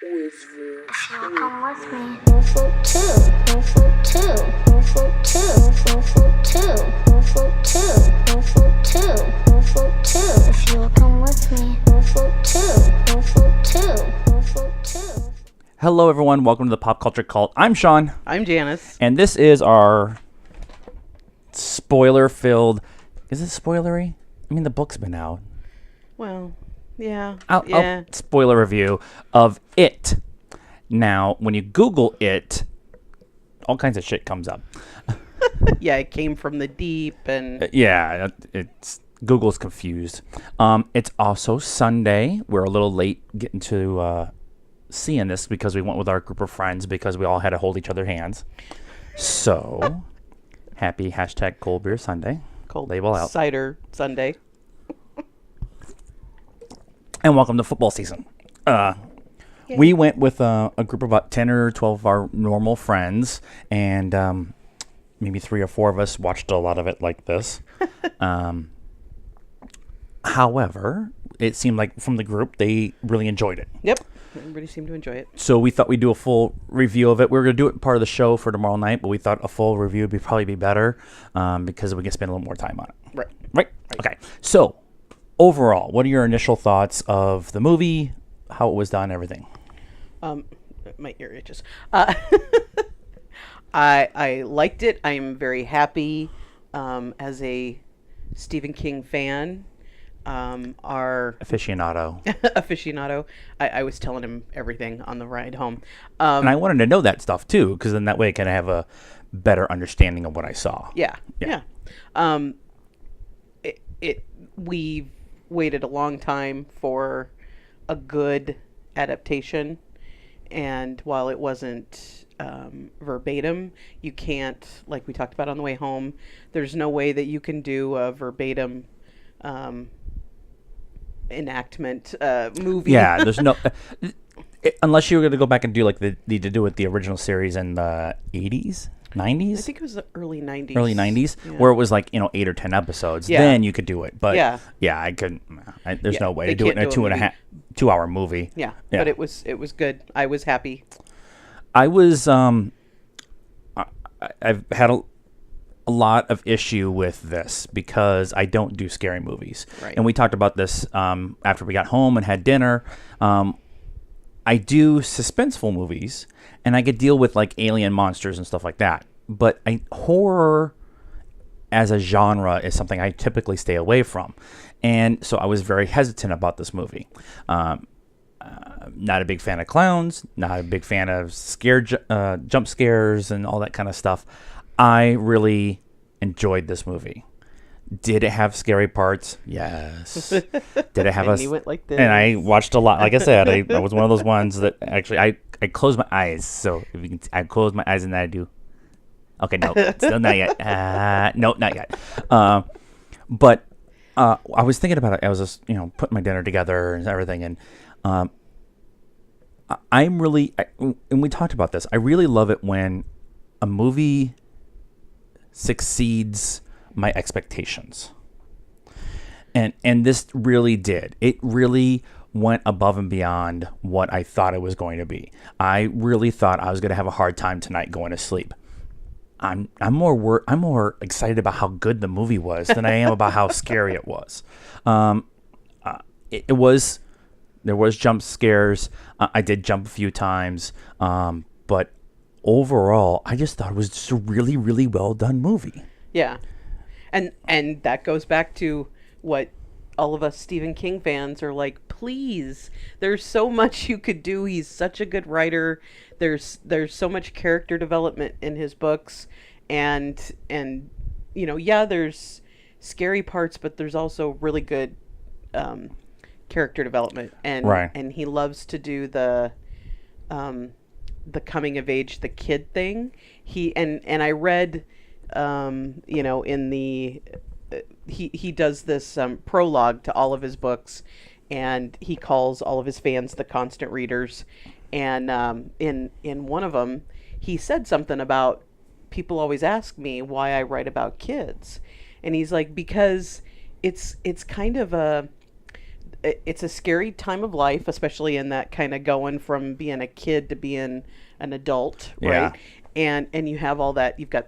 If you will come with me, we'll float too. We'll float too. We'll float too. We'll float too. We'll float too. We'll float too. We'll float too. If you will come with me, we'll float too. We'll float too. We'll float too. Hello, everyone. Welcome to the Pop Culture Cult. I'm Sean. I'm Janice. And this is our spoiler-filled... Is it spoilery? I mean, the book's been out. Well, yeah. I'll spoiler review of It. Now, when you Google It, all kinds of shit comes up. Yeah, it came from the deep and... Yeah, it's Google's confused. It's also Sunday. We're a little late getting to seeing this because we went with our group of friends because we all had to hold each other's hands. So, happy hashtag Cold Beer Sunday. Cold label out. Cider Sunday. And welcome to football season. We went with a group of about 10 or 12 of our normal friends, and maybe 3 or 4 of us watched a lot of it like this. However, it seemed like from the group, they really enjoyed it. Yep. Everybody seemed to enjoy it. So we thought we'd do a full review of it. We were going to do it part of the show for tomorrow night, but we thought a full review would probably be better because we can spend a little more time on it. Right? Okay. So, overall, what are your initial thoughts of the movie, how it was done, everything? My ear itches. I liked it. I'm very happy as a Stephen King fan. Our aficionado. I was telling him everything on the ride home. And I wanted to know that stuff too, because then that way I can have a better understanding of what I saw. Yeah. We waited a long time for a good adaptation, and while it wasn't verbatim, you can't, like we talked about on the way home, there's no way that you can do a verbatim enactment movie. Yeah, there's no unless you were going to go back and do like need to do it the original series in the 80s, 90s. I think it was the early 90s. Yeah. Where it was like 8 or 10 episodes. Yeah. Then you could do it, but yeah, I couldn't. There's no way to do it in a 2 hour movie. Yeah, but it was good. I was happy. I was I've had a lot of issue with this because I don't do scary movies. Right. And we talked about this after we got home and had dinner. I do suspenseful movies, and I could deal with like alien monsters and stuff like that. But horror as a genre is something I typically stay away from. And so I was very hesitant about this movie. Not a big fan of clowns, not a big fan of jump scares and all that kind of stuff. I really enjoyed this movie. Did it have scary parts? Yes. Did it have and you went like this. And I watched a lot. Like I said, I was one of those ones that actually I closed my eyes. So if you can, I closed my eyes and then I do. Okay, no, still not yet. No, not yet. But I was thinking about it. I was just putting my dinner together and everything, and I'm really and we talked about this. I really love it when a movie succeeds my expectations. And this really did. It really went above and beyond what I thought it was going to be. I really thought I was going to have a hard time tonight going to sleep. I'm more excited about how good the movie was than I am about how scary it was. There was jump scares. I did jump a few times, but overall, I just thought it was just a really, really well done movie. Yeah. And that goes back to what all of us Stephen King fans are like, please, there's so much you could do. He's such a good writer. There's so much character development in his books, and there's scary parts, but there's also really good character development, and he loves to do the coming of age, the kid thing. And I read in the he does this prologue to all of his books, and he calls all of his fans the constant readers. And in one of them, he said something about, people always ask me why I write about kids, and he's like, because it's kind of it's a scary time of life, especially in that kind of going from being a kid to being an adult, right? And you have all that. You've got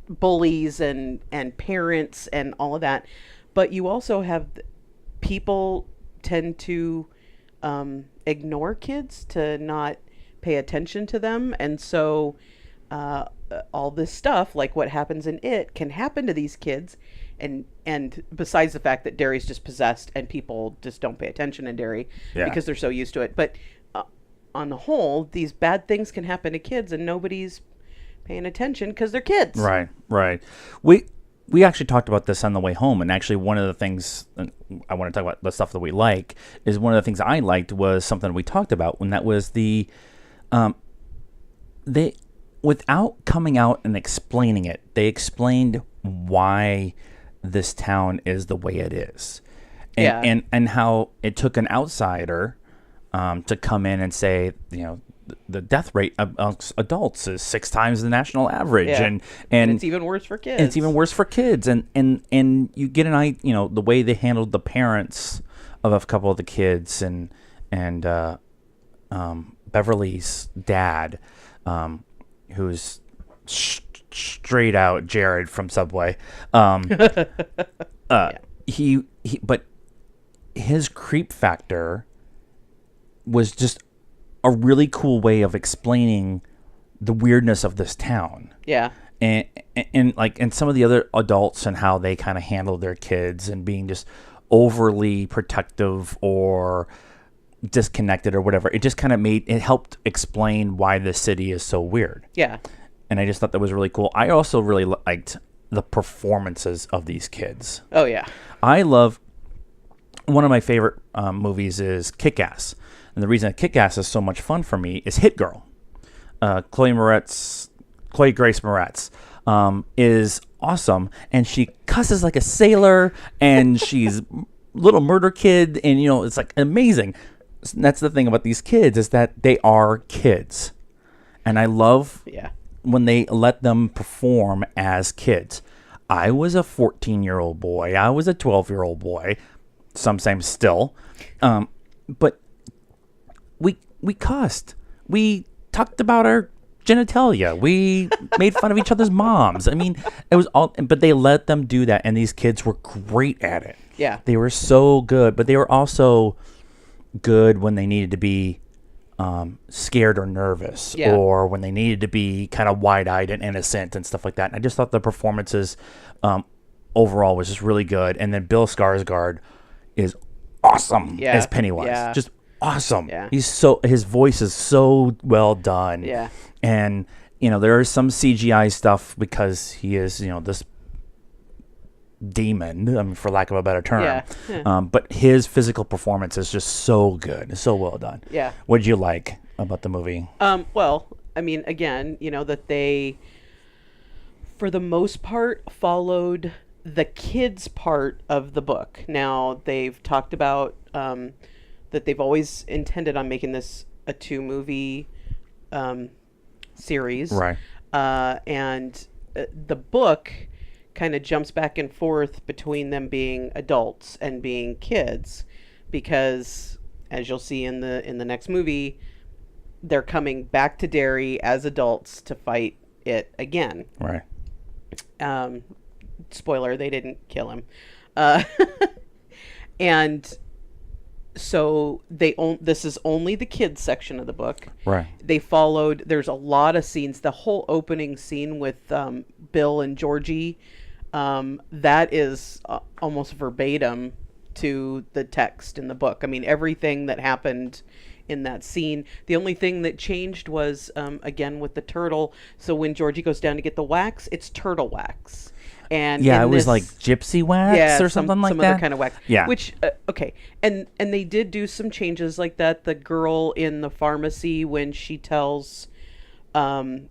bullies and parents and all of that, but you also have people tend to ignore kids, to not pay attention to them, and so all this stuff, like what happens in It, can happen to these kids. And besides the fact that Derry's just possessed and people just don't pay attention in Derry because they're so used to it, but on the whole, these bad things can happen to kids and nobody's paying attention because they're kids. Right. We actually talked about this on the way home, and actually one of the things I want to talk about, the stuff that we like, is one of the things I liked was something we talked about, and that was they, without coming out and explaining it, they explained why this town is the way it is, and how it took an outsider to come in and say, the death rate amongst adults is 6 times the national average, and it's even worse for kids. It's even worse for kids, and you get an idea, the way they handled the parents of a couple of the kids, and Beverly's dad, who's straight out Jared from Subway. He but his creep factor was just a really cool way of explaining the weirdness of this town. Yeah. And some of the other adults and how they kind of handle their kids and being just overly protective or disconnected or whatever. It just kind of helped explain why this city is so weird. Yeah. And I just thought that was really cool. I also really liked the performances of these kids. Oh, yeah. I love, one of my favorite movies is Kick-Ass. And the reason that Kick-Ass is so much fun for me is Hit Girl. Chloe Grace Moretz is awesome. And she cusses like a sailor, and she's little murder kid. And, it's like amazing. That's the thing about these kids, is that they are kids. And I love when they let them perform as kids. I was a 14-year-old boy. I was a 12-year-old boy. Sometimes still. But we cussed. We talked about our genitalia. We made fun of each other's moms. I mean, it was all, but they let them do that, and these kids were great at it. Yeah. They were so good, but they were also good when they needed to be scared or nervous, or when they needed to be kind of wide-eyed and innocent and stuff like that. And I just thought the performances overall was just really good. And then Bill Skarsgård is awesome as Pennywise. Yeah. Just awesome. Yeah. His voice is so well done. Yeah. And there is some CGI stuff because he is this demon, for lack of a better term. Yeah. But his physical performance is just so good, so well done. Yeah. What did you like about the movie? Well, I mean, again, that they, for the most part, followed the kids' part of the book. Now, they've talked about that they've always intended on making this a 2-movie series. Right. And the book kind of jumps back and forth between them being adults and being kids, because as you'll see in the next movie, they're coming back to Derry as adults to fight it again. Right. Spoiler, they didn't kill him. And so this is only the kids section of the book. Right. They followed, there's a lot of scenes. The whole opening scene with Bill and Georgie, that is almost verbatim to the text in the book. I mean, everything that happened in that scene. The only thing that changed was, again, with the turtle. So when Georgie goes down to get the wax, it's turtle wax. And it was like gypsy wax or something like that. Some other kind of wax. Yeah. Which, okay. And they did do some changes like that. The girl in the pharmacy, when she tells Stan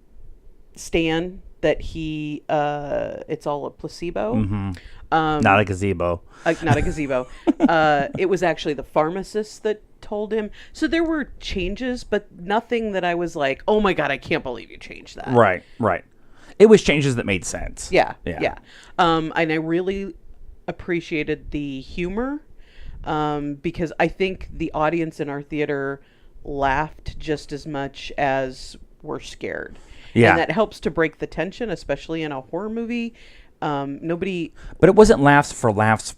that it's all a placebo. Mm-hmm. Not a gazebo. Not a gazebo. It was actually the pharmacist that told him. So there were changes, but nothing that I was like, oh my God, I can't believe you changed that. Right. It was changes that made sense. Yeah. And I really appreciated the humor. because I think the audience in our theater laughed just as much as were scared. Yeah. And that helps to break the tension, especially in a horror movie. Nobody. But it wasn't laughs for laughs'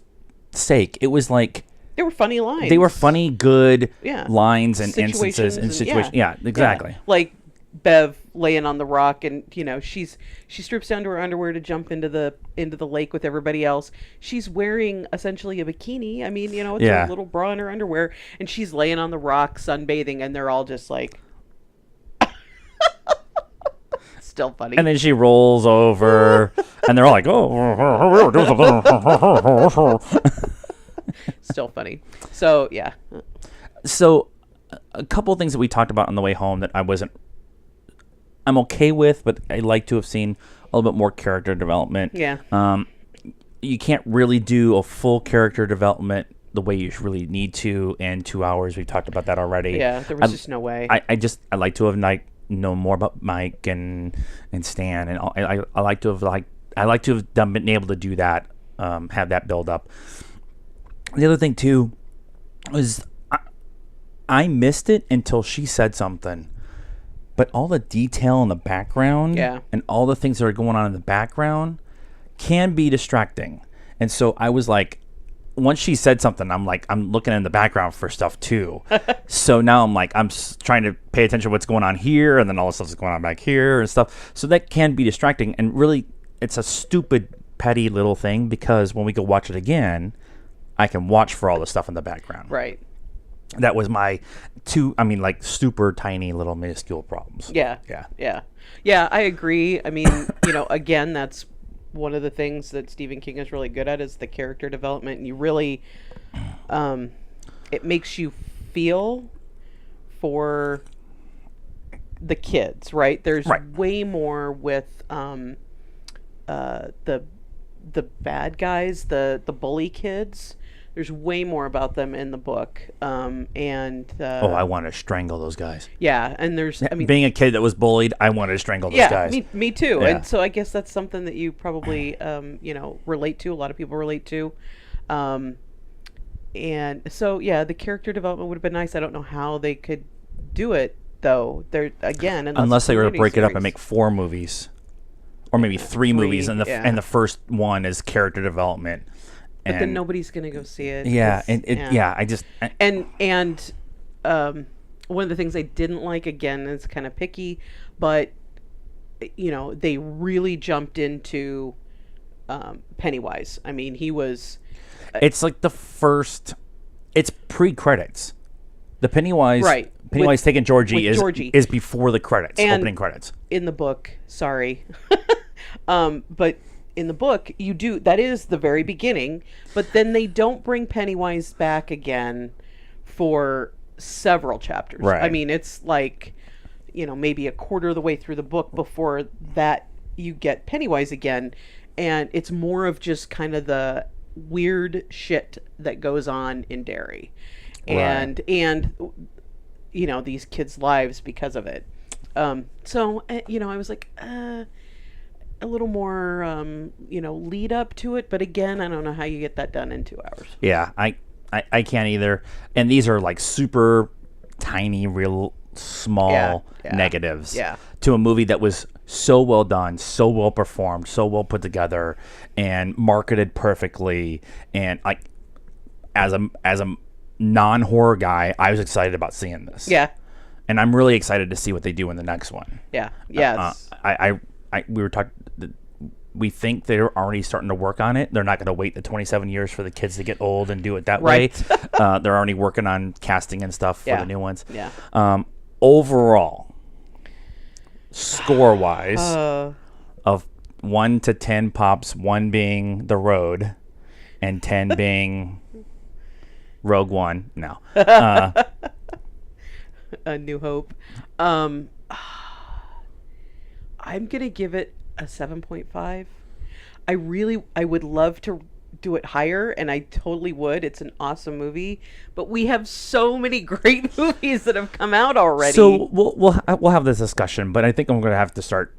sake. It was like They were funny lines. they were funny, good Yeah. lines and Situations instances and and- situations. yeah. Yeah, exactly. Yeah. Like Bev laying on the rock, and she strips down to her underwear to jump into the lake with everybody else. She's wearing essentially a bikini. I mean, it's Yeah. a little bra in her underwear, and she's laying on the rock sunbathing, and they're all just like, still funny. And then she rolls over, and they're all like, "Oh." Still funny. So yeah. So, a couple of things that we talked about on the way home that I'm okay with, but I'd like to have seen a little bit more character development. Yeah. You can't really do a full character development the way you really need to in 2 hours. We've talked about that already. Yeah. There was just no way. I'd like to have known more about Mike and Stan, and I like to have been able to do that, have that build up. The other thing too was I missed it until she said something, but all the detail in the background, Yeah. and all the things that are going on in the background can be distracting. And so I was like, once she said something, I'm looking in the background for stuff too. So now I'm trying to pay attention to what's going on here, and then all the stuff that's going on back here and stuff. So that can be distracting, and really, it's a stupid, petty little thing, because when we go watch it again, I can watch for all the stuff in the background. Right. That was my super tiny little minuscule problems. Yeah. Yeah. Yeah. Yeah, I agree. I mean, again, that's one of the things that Stephen King is really good at, is the character development. And you really, it makes you feel for the kids, right? There's Right. way more with the bad guys, the bully kids. There's way more about them in the book. I want to strangle those guys. Yeah, and there's, I mean, Being a kid that was bullied, I wanted to strangle those yeah, guys. me too. Yeah. And so I guess that's something that you probably, relate to. A lot of people relate to. And so, yeah, the character development would have been nice. I don't know how they could do it, though. They're, again, Unless they were to community break it up and series. make 4 movies, or maybe 3 movies, and yeah. the first one is character development. But then nobody's going to go see it. Yeah, 'cause- and And one of the things I didn't like, again, is kind of picky, but they really jumped into Pennywise. I mean, he was it's like the first. It's pre-credits. The Pennywise, Right. Pennywise taking Georgie with Georgie. is before the credits, And- opening credits. in the book. Sorry, but in the book, that is the very beginning. But then they don't bring Pennywise back again for several chapters. Right. I mean, it's like maybe a quarter of the way through the book before that you get Pennywise again, and it's more of just kind of the weird shit that goes on in Derry, and these kids' lives because of it. So I was like, a little more, lead up to it. But again, I don't know how you get that done in 2 hours. Yeah, I can't either. And these are like super tiny, real small Yeah. negatives Yeah. to a movie that was so well done, so well performed, so well put together, and marketed perfectly. And like, as a non-horror guy, I was excited about seeing this. Yeah. And I'm really excited to see what they do in the next one. Yeah. Yes. We were talking. We think they're already starting to work on it. They're not going to wait the 27 years for the kids to get old and do it that Right. way. They're already working on casting and stuff for Yeah. the new ones. Yeah. Overall, score-wise, Uh, of 1 to 10 pops, 1 being The Road, and 10 being Rogue One. No. A New Hope. I'm gonna give it a 7.5. I would love to do it higher, and I totally would. It's an awesome movie, but we have so many great movies that have come out already. So we'll have this discussion, but I think I'm going to have to start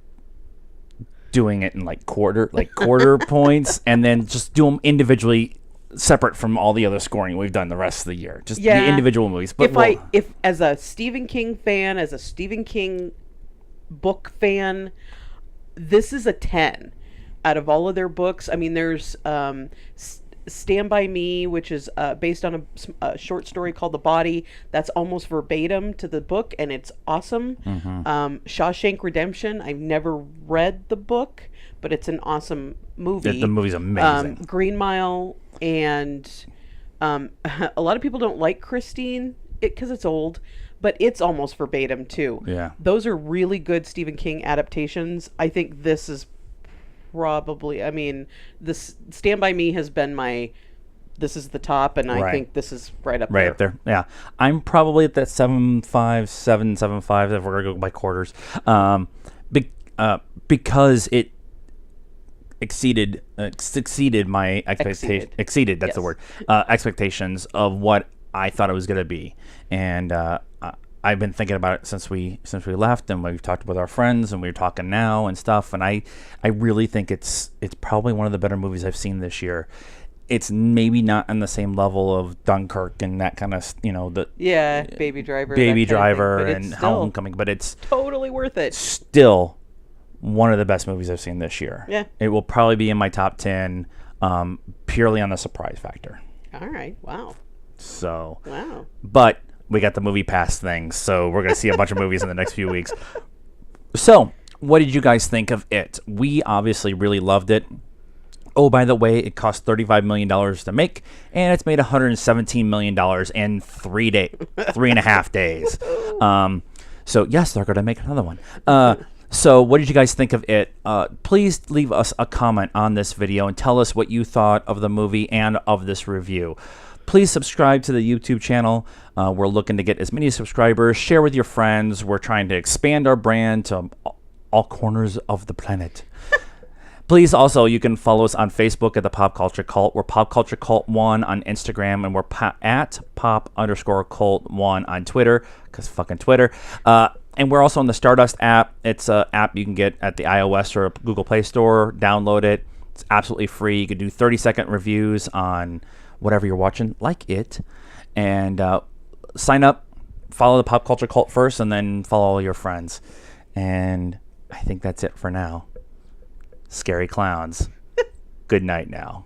doing it in quarter points, and then just do them individually separate from all the other scoring we've done the rest of the year. Just Yeah. the individual movies. But If as a Stephen King fan, as a Stephen King book fan, this is a 10 out of all of their books. I mean, there's Stand By Me, which is based on a short story called The Body. That's almost verbatim to the book, and it's awesome. Shawshank Redemption, I've never read the book, but it's an awesome movie. the movie's amazing. Green Mile, and a lot of people don't like Christine because it's old, but it's almost verbatim too. Yeah. Those are really good Stephen King adaptations. I think this is probably, I mean, this Stand By Me has been this is the top, and I think this is right up there. Up there. Yeah. I'm probably at that 7.5, 7.75 if we're going to go by quarters. Because it exceeded my expectation. Exceeded, that's the word. Expectations of what I thought it was going to be. And I've been thinking about it since we left, and we've talked with our friends, and we're talking now and stuff. And I really think it's probably one of the better movies I've seen this year. It's maybe not on the same level of Dunkirk and that kind of, Baby Driver, and Homecoming, but it's totally worth it. Still one of the best movies I've seen this year. Yeah, it will probably be in my top 10, purely on the surprise factor. All right, wow. So, wow. But we got the movie pass thing, so we're gonna see a bunch of movies in the next few weeks. So, what did you guys think of it? We obviously really loved it. Oh, by the way, it cost $35 million to make, and it's made $117 million in 3.5 days. So, yes, they're going to make another one. So, what did you guys think of it? Please leave us a comment on this video and tell us what you thought of the movie and of this review. Please subscribe to the YouTube channel. We're looking to get as many subscribers. Share with your friends. We're trying to expand our brand to all corners of the planet. Please also, you can follow us on Facebook at the Pop Culture Cult. We're PopCultureCult1 on Instagram, and we're at Pop_Cult1 on Twitter, because fucking Twitter. And we're also on the Stardust app. It's an app you can get at the iOS or Google Play Store. Download it. It's absolutely free. You can do 30-second reviews on whatever you're watching, like it. And sign up, follow the Pop Culture Cult first, and then follow all your friends. And I think that's it for now. Scary clowns. Good night now.